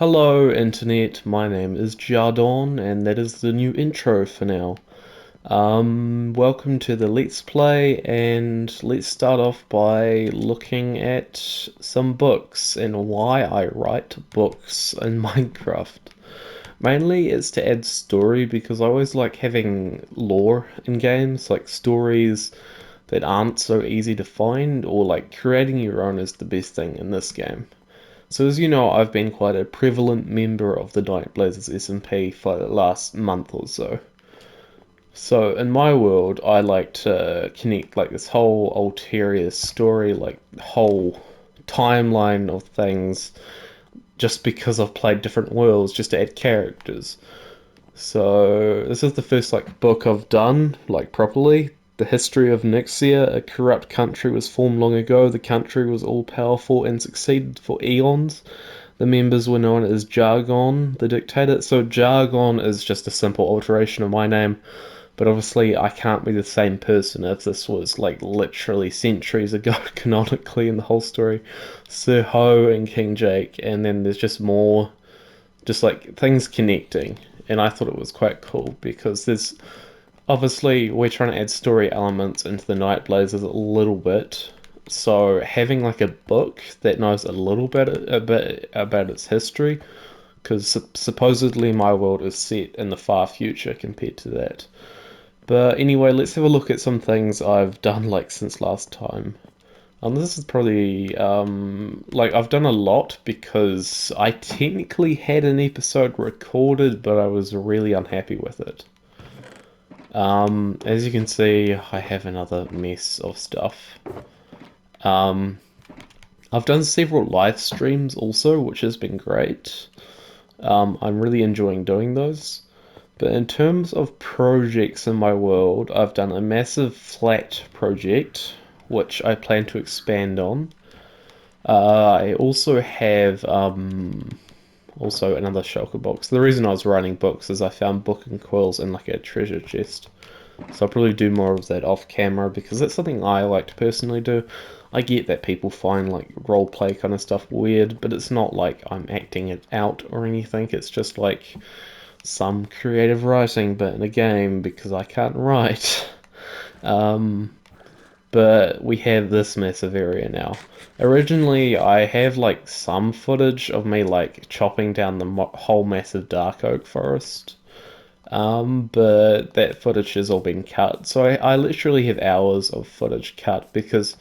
Hello, Internet. My name is Jardon, and that is the new intro for now. Welcome to the Let's Play, and let's start off by looking at some books and why I write books in Minecraft. Mainly it's to add story because I always like having lore in games, like stories that aren't so easy to find, or like creating your own is the best thing in this game. So as you know, I've been quite a prevalent member of the Night Blazers SMP for the last month or so. So in my world, I like to connect like this whole ulterior story, like whole timeline of things, just because I've played different worlds, just to add characters. So this is the first like book I've done like properly. The history of Nixia, a corrupt country was formed long ago. The country was all powerful and succeeded for eons. The members were known as Jargon, the dictator. So Jargon is just a simple alteration of my name, but obviously I can't be the same person if this was like literally centuries ago canonically in the whole story. Sir Ho and King Jake, and then there's just more, just like things connecting. And I thought it was quite cool because there's obviously we're trying to add story elements into the Night Blazers a little bit. So having like a book that knows a bit about its history, because supposedly my world is set in the far future compared to that. But anyway, let's have a look at some things I've done like since last time. This is probably like I've done a lot because I technically had an episode recorded, but I was really unhappy with it. As you can see, I have another mess of stuff. Um, I've done several live streams also, which has been great. I'm really enjoying doing those. But in terms of projects in my world, I've done a massive flat project, which I plan to expand on. I also have also another shulker box. The reason I was writing books is I found book and quills in like a treasure chest. So I'll probably do more of that off camera because that's something I like to personally do. I get that people find like roleplay kind of stuff weird, but it's not like I'm acting it out or anything. It's just like some creative writing, but in a game because I can't write. But we have this massive area now. Originally, I have like some footage of me like chopping down the whole massive dark oak forest. But that footage has all been cut. So I literally have hours of footage cut because,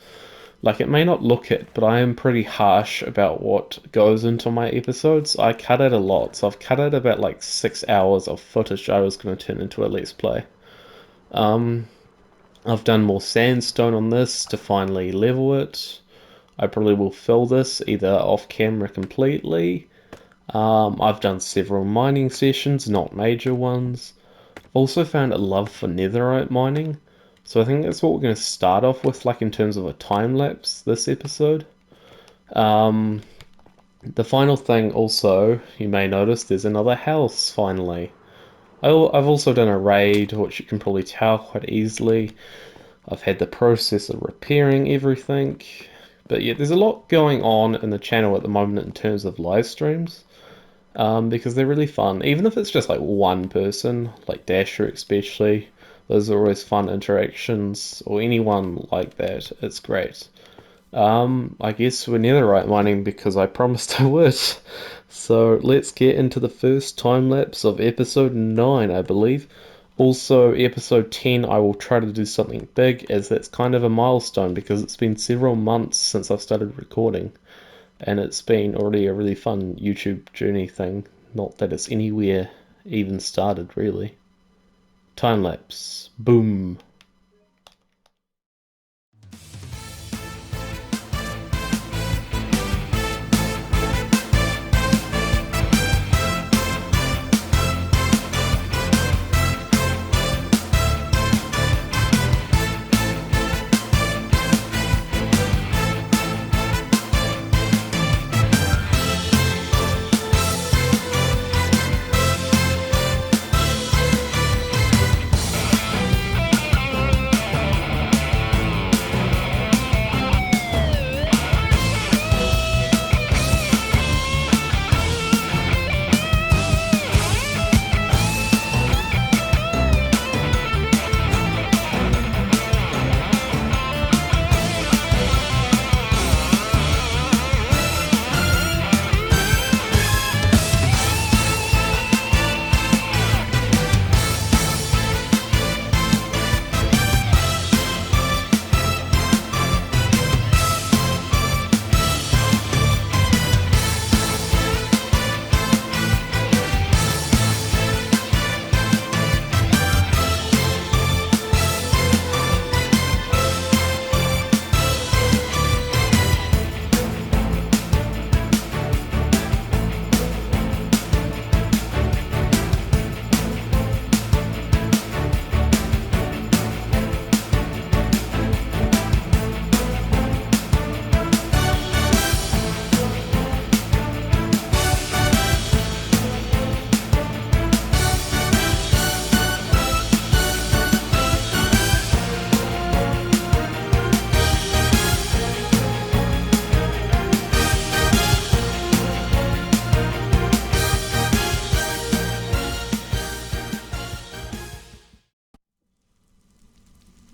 like, it may not look it, but I am pretty harsh about what goes into my episodes. I cut out a lot, so I've cut out about like 6 hours of footage I was going to turn into a Let's Play. I've done more sandstone on this to finally level it. I probably will fill this either off camera completely. I've done several mining sessions, not major ones. I've also found a love for netherite mining. So I think that's what we're going to start off with, like in terms of a time lapse this episode. The final thing also, you may notice there's another house finally. I've also done a raid, which you can probably tell quite easily. I've had the process of repairing everything. But yeah, there's a lot going on in the channel at the moment in terms of live streams. Because they're really fun. Even if it's just like one person, like Dasher especially, those are always fun interactions, or anyone like that, it's great. I guess we're netherite mining because I promised I would. So let's get into the first time lapse of episode 9, I believe. Also, episode 10, I will try to do something big, as that's kind of a milestone because it's been several months since I've started recording. And it's been already a really fun YouTube journey thing. Not that it's anywhere even started, really. Time lapse. Boom.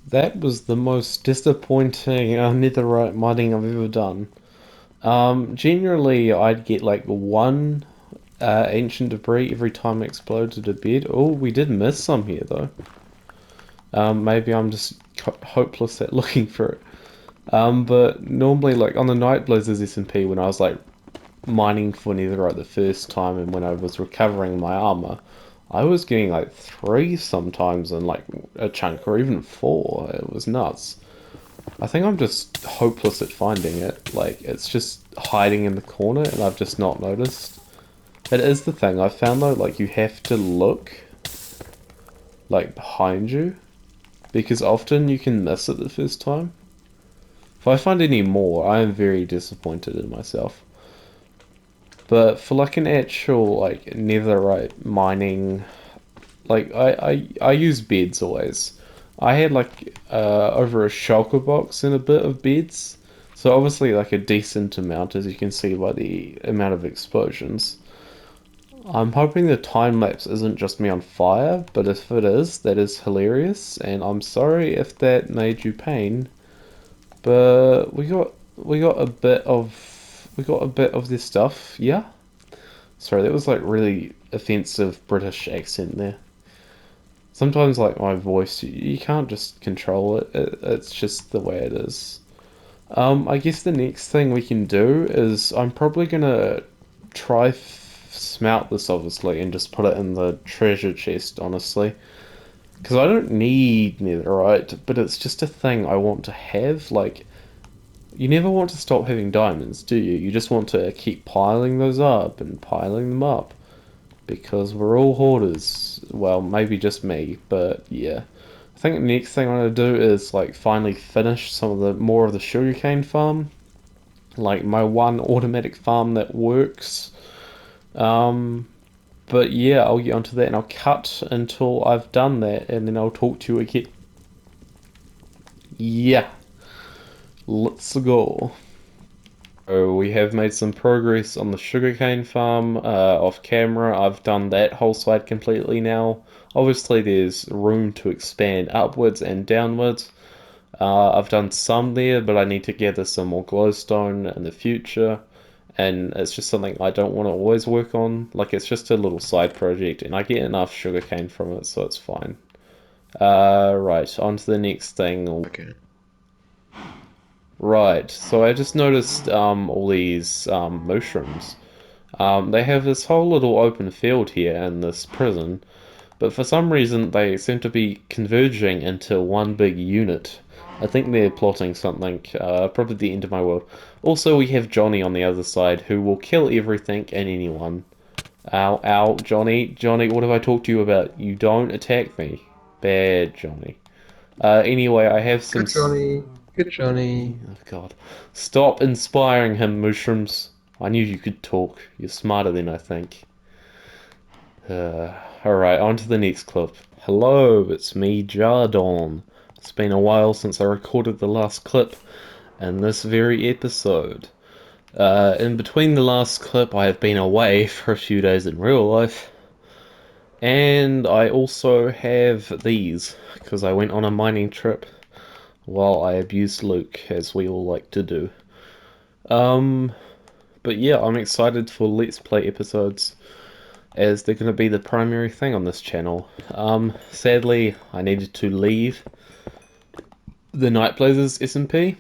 That was the most disappointing netherite mining I've ever done. Generally, I'd get like one ancient debris every time it exploded a bed. Oh, we did miss some here though. Maybe I'm just hopeless at looking for it. But normally, like on the Night Blazers SMP, when I was like mining for netherite the first time, and when I was recovering my armor, I was getting like three sometimes in like a chunk, or even four. It was nuts. I think I'm just hopeless at finding it. Like, it's just hiding in the corner, and I've just not noticed. It is the thing. I found though, like, you have to look, like, behind you, because often you can miss it the first time. If I find any more, I am very disappointed in myself. But for, like, an actual, like, netherite mining, like, I use beds always. I had, like, over a shulker box and a bit of beds. So obviously, like, a decent amount, as you can see by the amount of explosions. I'm hoping the time lapse isn't just me on fire, but if it is, that is hilarious, and I'm sorry if that made you pain. But we got a bit of this stuff, yeah? Sorry, that was like really offensive British accent there. Sometimes like my voice, you can't just control it. It's just the way it is. I guess the next thing we can do is I'm probably gonna try smelt this obviously and just put it in the treasure chest honestly. Because I don't need netherite, but it's just a thing I want to have. Like, you never want to stop having diamonds, do you? You just want to keep piling those up and piling them up. Because we're all hoarders. Well, maybe just me, but yeah. I think the next thing I'm gonna do is like finally finish some of the more of the sugarcane farm. Like my one automatic farm that works. Um, but yeah, I'll get onto that and I'll cut until I've done that and then I'll talk to you again. Yeah, let's go. So we have made some progress on the sugarcane farm off camera. I've done that whole side completely now. Obviously, there's room to expand upwards and downwards. I've done some there, but I need to gather some more glowstone in the future. And it's just something I don't want to always work on. Like, it's just a little side project, and I get enough sugarcane from it, so it's fine. Right, on to the next thing. Okay. Right, so I just noticed all these mushrooms. They have this whole little open field here in this prison, but for some reason they seem to be converging into one big unit. I think they're plotting something, probably the end of my world. Also, we have Johnny on the other side, who will kill everything and anyone. Ow, ow, Johnny, Johnny, what have I talked to you about? You don't attack me. Bad Johnny. Anyway, I have some... Good Johnny. Good Johnny. Oh, God. Stop inspiring him, mushrooms. I knew you could talk. You're smarter than I think. Alright, on to the next clip. Hello, it's me, Jardon. It's been a while since I recorded the last clip, and this very episode. In between the last clip, I have been away for a few days in real life, and I also have these, because I went on a mining trip while I abused Luke, as we all like to do. Um, but yeah, I'm excited for Let's Play episodes, as they're going to be the primary thing on this channel. Sadly, I needed to leave the Night Blazers SMP,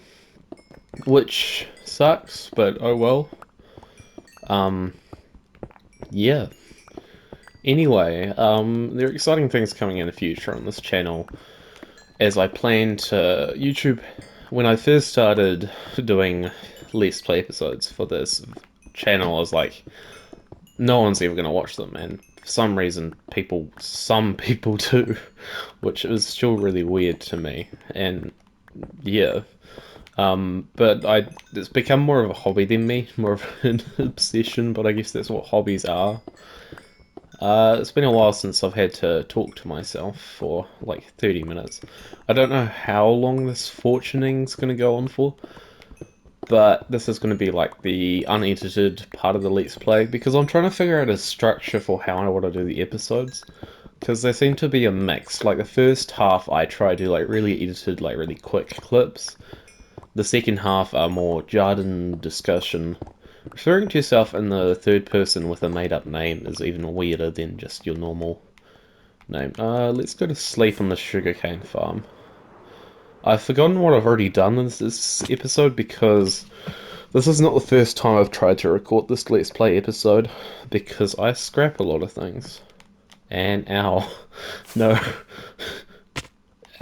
which sucks, but oh well. Um, yeah. Anyway, there are exciting things coming in the future on this channel, as I plan to YouTube. When I first started doing Let's Play episodes for this channel, I was like, no one's ever going to watch them, and for some reason, some people do, which is still really weird to me, and yeah. But it's become more of a hobby than me, more of an obsession, but I guess that's what hobbies are. It's been a while since I've had to talk to myself for like 30 minutes. I don't know how long this fortuning's going to go on for, but this is going to be like the unedited part of the Let's Play, because I'm trying to figure out a structure for how I want to do the episodes. because they seem to be a mix. Like the first half, I try to like really edited, like really quick clips. The second half are more Jarden discussion. Referring to yourself in the third person with a made-up name is even weirder than just your normal name. Let's go to sleep on the sugarcane farm. I've forgotten what I've already done in this episode because this is not the first time I've tried to record this Let's Play episode because I scrap a lot of things. And ow. No.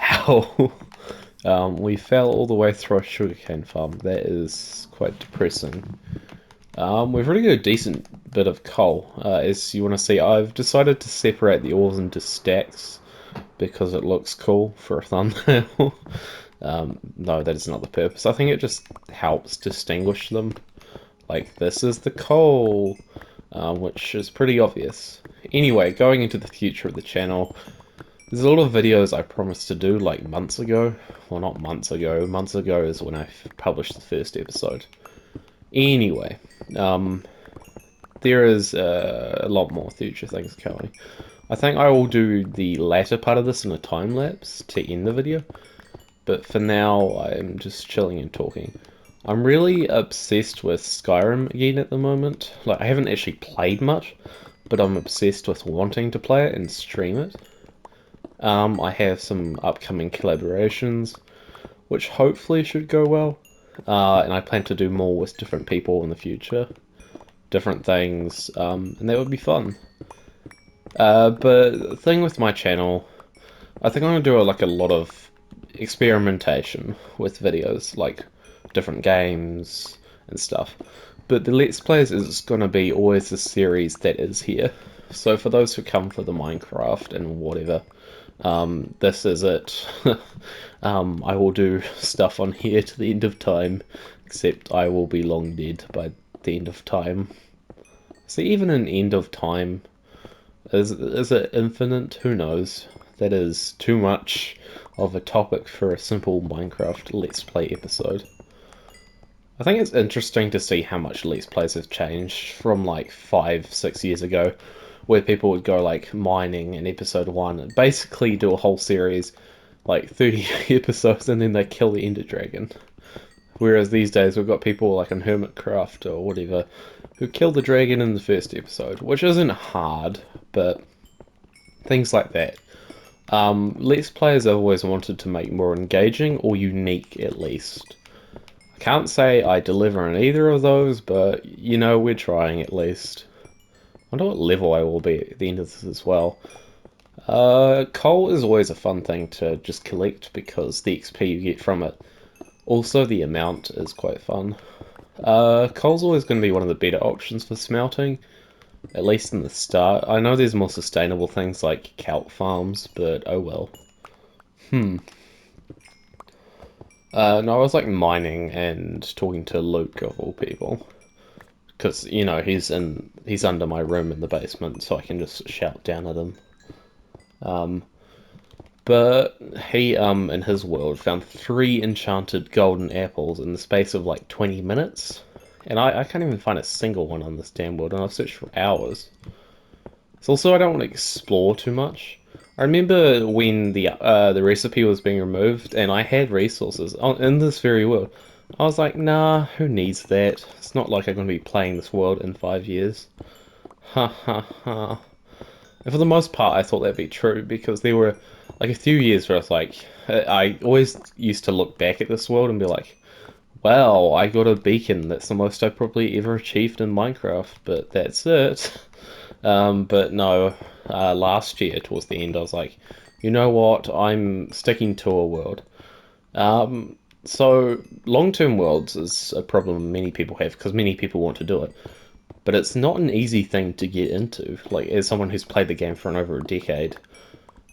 Ow. We fell all the way through a sugarcane farm. That is quite depressing. We've already got a decent bit of coal. As you want to see, I've decided to separate the ores into stacks because it looks cool for a thumbnail. No, that is not the purpose. I think it just helps distinguish them. Like, this is the coal, which is pretty obvious. Anyway, going into the future of the channel, there's a lot of videos I promised to do like months ago. Well, not months ago. Months ago is when I published the first episode. Anyway, there is a lot more future things coming. I think I will do the latter part of this in a time lapse to end the video. But for now, I'm just chilling and talking. I'm really obsessed with Skyrim again at the moment. Like, I haven't actually played much, but I'm obsessed with wanting to play it and stream it. I have some upcoming collaborations, which hopefully should go well. And I plan to do more with different people in the future. Different things, and that would be fun. But the thing with my channel, I think I'm going to do like a lot of experimentation with videos, like different games and stuff. But the Let's Plays is going to be always the series that is here. So for those who come for the Minecraft and whatever, this is it. I will do stuff on here to the end of time, except I will be long dead by the end of time. So even an end of time, is it infinite? Who knows? That is too much of a topic for a simple Minecraft Let's Play episode. I think it's interesting to see how much Let's Plays have changed from like 5-6 years ago, where people would go like mining in episode 1 and basically do a whole series, like 30 episodes, and then they kill the Ender Dragon. Whereas these days we've got people like in Hermitcraft or whatever who kill the dragon in the first episode, which isn't hard, but things like that. Let's Players have always wanted to make more engaging or unique at least. I can't say I deliver on either of those, but you know, we're trying at least. I wonder what level I will be at the end of this as well. Coal is always a fun thing to just collect because the XP you get from it. Also, the amount is quite fun. Coal's always going to be one of the better options for smelting, at least in the start. I know there's more sustainable things like kelp farms, but oh well. No, I was like mining and talking to Luke of all people, because you know he's under my room in the basement, so I can just shout down at him. But he in his world found 3 enchanted golden apples in the space of like 20 minutes, and I can't even find a single one on this damn world, and I've searched for hours. So also I don't want to explore too much. I remember when the recipe was being removed, and I had resources in this very world. I was like, nah, who needs that? It's not like I'm going to be playing this world in 5 years. Ha ha ha. And for the most part, I thought that'd be true because there were like a few years where I was like, I always used to look back at this world and be like, wow, I got a beacon. That's the most I probably ever achieved in Minecraft, but that's it. But no, last year towards the end, I was like, you know what? I'm sticking to a world. So long-term worlds is a problem many people have because many people want to do it. But it's not an easy thing to get into. Like, as someone who's played the game for over a decade,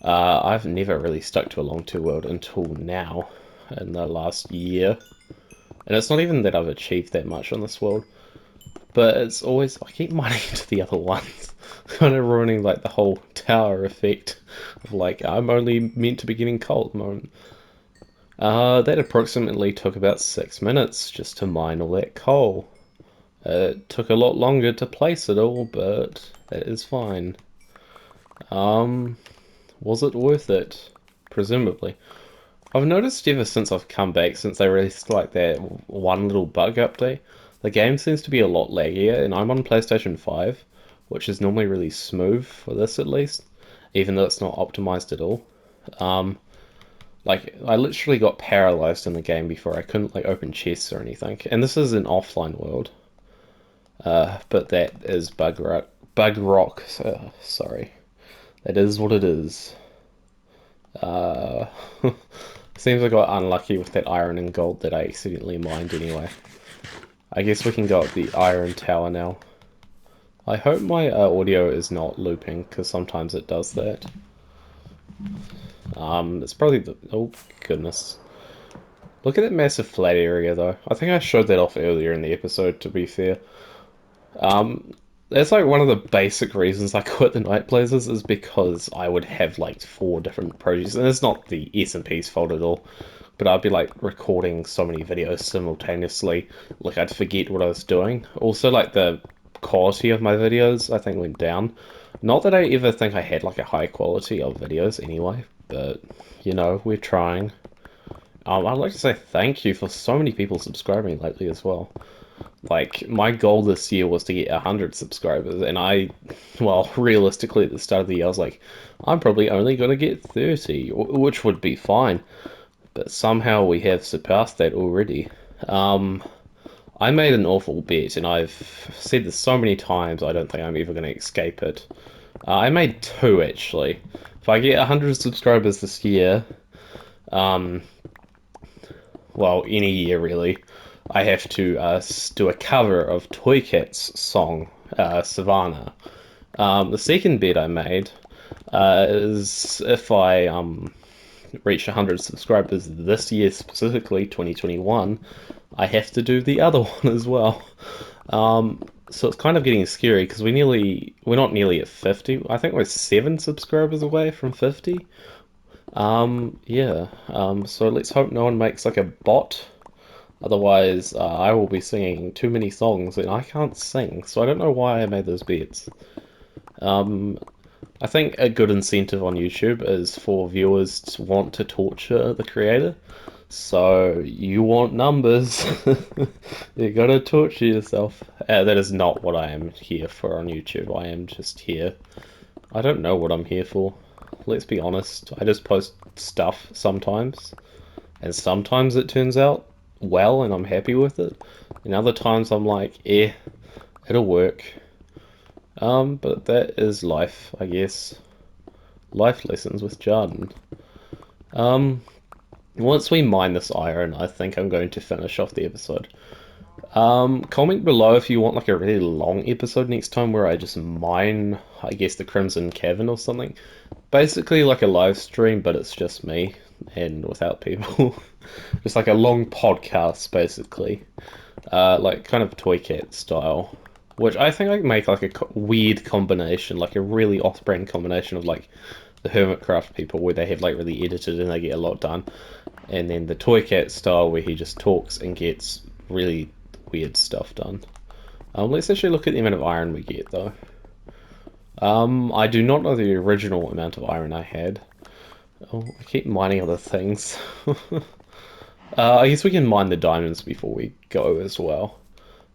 I've never really stuck to a long-term world until now, in the last year. And it's not even that I've achieved that much on this world, but it's always, I keep mining into the other ones, kind of ruining, like, the whole tower effect of, like, I'm only meant to be getting coal at the moment. That approximately took about 6 minutes just to mine all that coal. It took a lot longer to place it all, but that is fine. Um, was it worth it? Presumably. I've noticed ever since I've come back, since they released like that one little bug update, the game seems to be a lot laggier, and I'm on PlayStation 5, which is normally really smooth for this at least, even though it's not optimized at all. Um, like I literally got paralyzed in the game before I couldn't like open chests or anything, and this is an offline world. But that is bug rock. Bug rock. Sorry, that is what it is. Uh, Seems I got unlucky with that iron and gold that I accidentally mined anyway. I guess we can go up the iron tower now. I hope my audio is not looping, because sometimes it does that. It's probably the... Oh, goodness. Look at that massive flat area, though. I think I showed that off earlier in the episode, to be fair. Um, that's like one of the basic reasons I quit the Night Blazers is because I would have like 4 different projects, and it's not the S&P's fault at all, but I'd be like recording so many videos simultaneously, like I'd forget what I was doing. Also, like the quality of my videos, I think went down. Not that I ever think I had like a high quality of videos anyway, but you know, we're trying. I'd like to say thank you for so many people subscribing lately as well. Like, my goal this year was to get 100 subscribers, and well, realistically, at the start of the year, I was like, I'm probably only going to get 30, which would be fine, but somehow we have surpassed that already. Um, I made an awful bet, and I've said this so many times, I don't think I'm ever going to escape it. I made 2, actually. If I get 100 subscribers this year, um, well, any year really, I have to do a cover of Toy Cat's song, Savannah. The second bet I made is if I reach 100 subscribers this year, specifically 2021, I have to do the other one as well. So it's kind of getting scary because we're not nearly at 50. I think we're 7 subscribers away from 50. Yeah. So let's hope no one makes like a bot. Otherwise, I will be singing too many songs and I can't sing, so I don't know why I made those bets. Um, I think a good incentive on YouTube is for viewers to want to torture the creator. So you want numbers, you gotta torture yourself. That is not what I am here for on YouTube. I am just here. I don't know what I'm here for. Let's be honest. I just post stuff sometimes, and sometimes it turns out well and I'm happy with it. And other times I'm like, it'll work. But that is life, I guess. Life lessons with Jarden. Um, Once we mine this iron, I think I'm going to finish off the episode. Comment below if you want like a really long episode next time where I just mine, I guess, the Crimson Cavern or something. Basically like a live stream, but it's just me and without people. Just like a long podcast, basically. Like kind of Toy Cat style. Which I think I can make like a weird combination, like a really off-brand combination of like the Hermitcraft people where they have like really edited and they get a lot done. And then the Toy Cat style where he just talks and gets really weird stuff done. Let's actually look at the amount of iron we get though. I do not know the original amount of iron I had. Oh, I keep mining other things. I guess we can mine the diamonds before we go as well.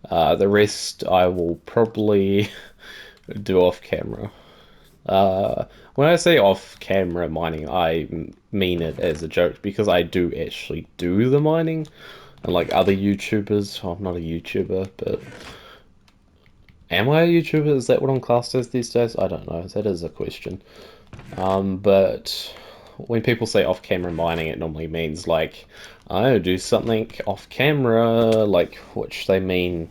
The rest I will probably do off camera. When I say off camera mining, I mean it as a joke because I do actually do the mining. Unlike other YouTubers, well, I'm not a YouTuber, but am I a YouTuber? Is that what I'm classed as these days? I don't know. That is a question. But when people say off-camera mining, it normally means like, I do something off-camera, like which they mean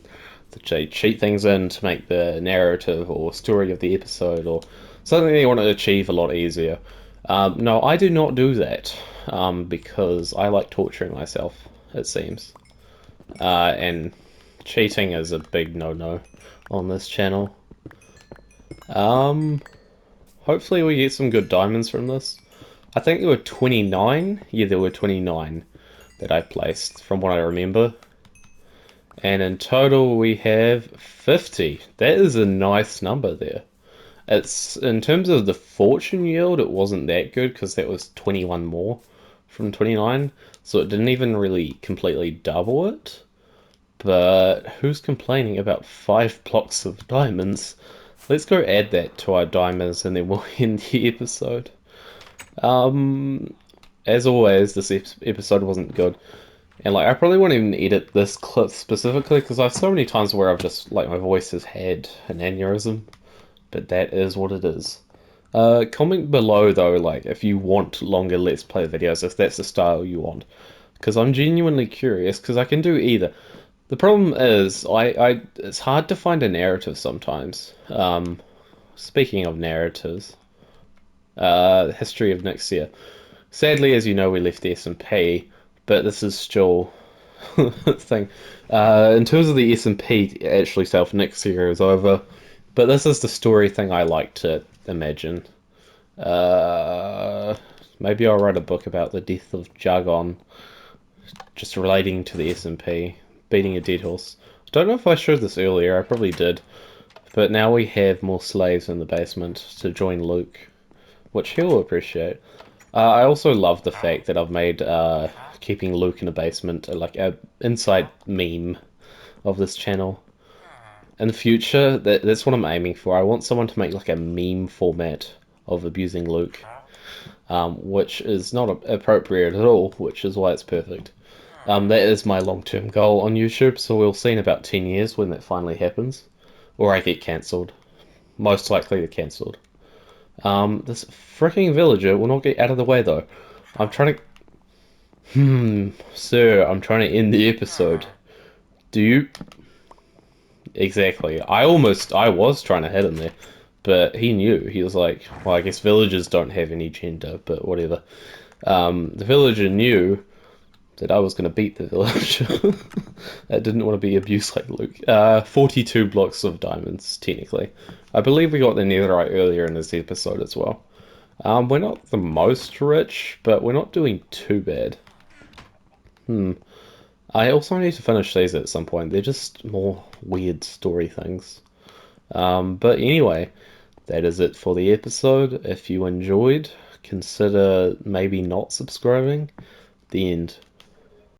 that they cheat things in to make the narrative or story of the episode or something they want to achieve a lot easier. No, I do not do that because I like torturing myself, it seems. And cheating is a big no-no on this channel. Hopefully we get some good diamonds from this. I think there were 29. Yeah, there were 29 that I placed from what I remember. And in total we have 50. That is a nice number there. It's in terms of the fortune yield, it wasn't that good because that was 21 more from 29, so it didn't even really completely double it. But who's complaining about 5 blocks of diamonds? Let's go add that to our diamonds and then we'll end the episode. Um, as always, this episode wasn't good. And like, I probably won't even edit this clip specifically because I have so many times where I've just, like, my voice has had an aneurysm. But that is what it is. Comment below though, like, if you want longer Let's Play videos, if that's the style you want. Because I'm genuinely curious, because I can do either. The problem is, it's hard to find a narrative sometimes. Speaking of narratives, history of next year. Sadly, as you know, we left the S&P, but this is still thing. In terms of the S&P actually self next year is over, but this is the story thing I like to imagine. Uh, Maybe I'll write a book about the death of Jargon, just relating to the S&P, beating a dead horse. Don't know if I showed this earlier, I probably did, but now we have more slaves in the basement to join Luke, which he'll appreciate. I also love the fact that I've made keeping Luke in a basement like a inside meme of this channel. In the future, that's what I'm aiming for. I want someone to make like a meme format of abusing Luke, which is not appropriate at all, which is why it's perfect. That is my long-term goal on YouTube, so we'll see in about 10 years when that finally happens. Or I get cancelled. Most likely they're cancelled. This freaking villager will not get out of the way though. I'm trying to... Sir, I'm trying to end the episode. Do you... Exactly. I was trying to hit him there, but he knew. He was like, well, I guess villagers don't have any gender, but whatever. The villager knew that I was going to beat the villager. I didn't want to be abused like Luke. 42 blocks of diamonds, technically. I believe we got the netherite earlier in this episode as well. We're not the most rich, but we're not doing too bad. I also need to finish these at some point. They're just more weird story things. But anyway, that is it for the episode. If you enjoyed, consider maybe not subscribing. The end.